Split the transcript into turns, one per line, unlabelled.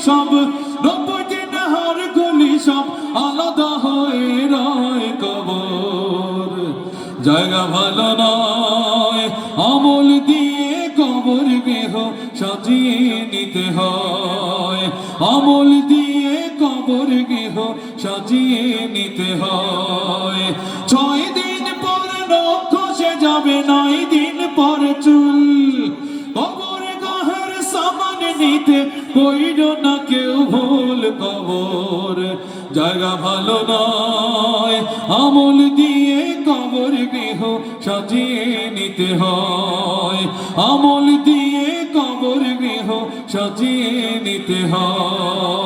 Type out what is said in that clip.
সব 90 দিন হার গলি সব আলাদা হয়ে রয় কবর। জায়গা ভালো নয় আমল দিয়ে কবর গৃহ সাজিয়ে নিতে হয়, আমল দিয়ে কবর গৃহ সাজিয়ে নিতে হয়। 6 দিন পর নখ খসে যাবে, 9 দিন পর চুল। কবর গাহের সামান নিতে কইর না কেউ ভুল কবর। জায়গা ভালো নয় আমল দিয়ে কবর গৃহ সাজিয়ে নিতে হয়, আমল দিয়ে কবর গৃহ সাজিয়ে নিতে হয়।